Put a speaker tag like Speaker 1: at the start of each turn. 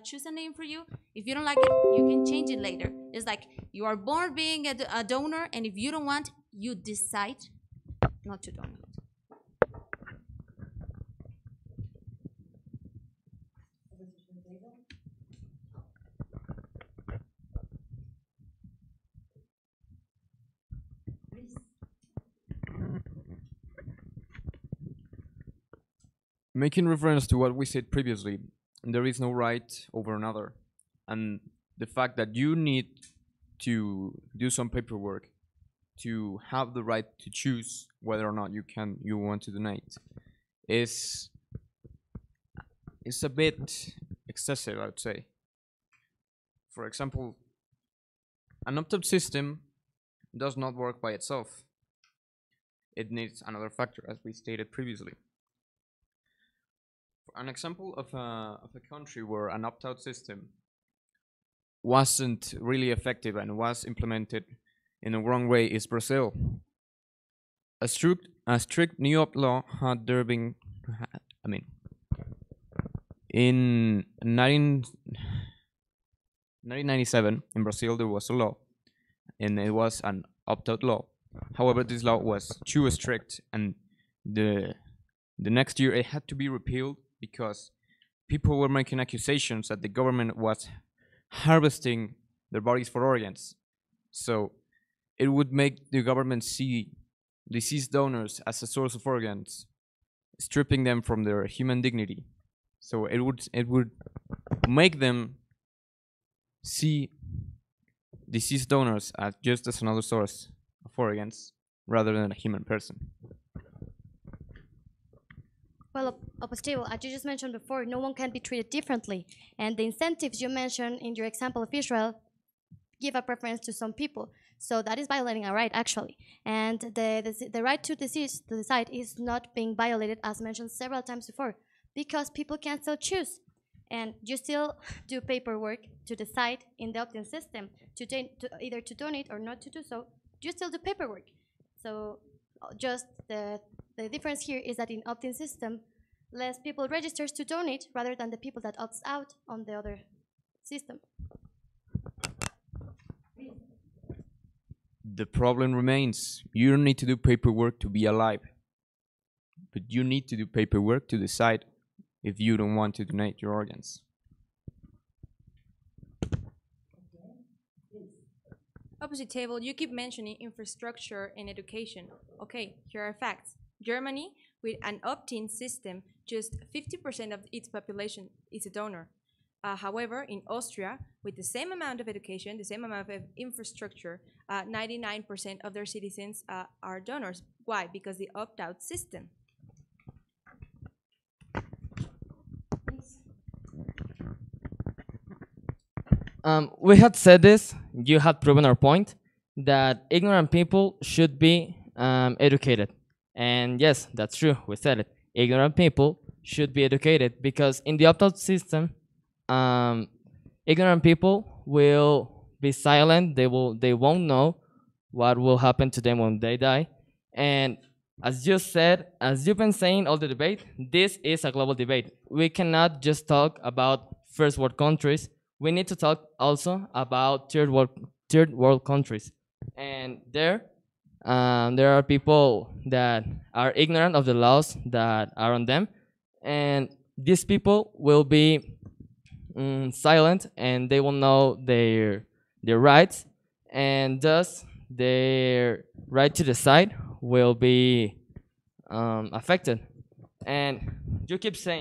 Speaker 1: choose a name for you. If you don't like it, you can change it later. It's like you are born being a donor, and if you don't want, you decide not to donate.
Speaker 2: Making reference to what we said previously, there is no right over another, and the fact that you need to do some paperwork to have the right to choose whether or not you want to donate is a bit excessive, I would say. For example, an opt-out system does not work by itself. It needs another factor, as we stated previously. An example of a country where an opt-out system wasn't really effective and was implemented in the wrong way is Brazil. A strict new opt law had there been, in 1997 in Brazil there was a law, and it was an opt-out law. However, this law was too strict, and the next year it had to be repealed because people were making accusations that the government was harvesting their bodies for organs. So it would make the government see deceased donors as a source of organs, stripping them from their human dignity. So it would make them see deceased donors as just as another source of organs rather than a human person.
Speaker 3: Well, Opostable, as you just mentioned before, no one can be treated differently. And the incentives you mentioned in your example of Israel give a preference to some people. So that is violating a right, actually. And the right to decide is not being violated, as mentioned several times before, because people can still choose. And you still do paperwork to decide in the opt-in system to either to donate or not to do so. You still do paperwork. So just the difference here is that in opt-in system, less people registers to donate rather than the people that opts out on the other system.
Speaker 2: The problem remains. You don't need to do paperwork to be alive, but you need to do paperwork to decide if you don't want to donate your organs.
Speaker 1: Opposite table, you keep mentioning infrastructure and education. Okay, here are facts. Germany, with an opt-in system, just 50% of its population is a donor. However, in Austria, with the same amount of education, the same amount of infrastructure, 99% of their citizens are donors. Why? Because the opt-out system.
Speaker 4: We had said this, you had proven our point, that ignorant people should be educated. And yes, that's true, we said it. Ignorant people should be educated because in the opt-out system, ignorant people will be silent, they won't know what will happen to them when they die. And as you said, as you've been saying all the debate, this is a global debate. We cannot just talk about first world countries. We need to talk also about third world countries. And there are people that are ignorant of the laws that are on them. And these people will be silent, and they will know their rights, and thus their right to decide will be affected. And you keep saying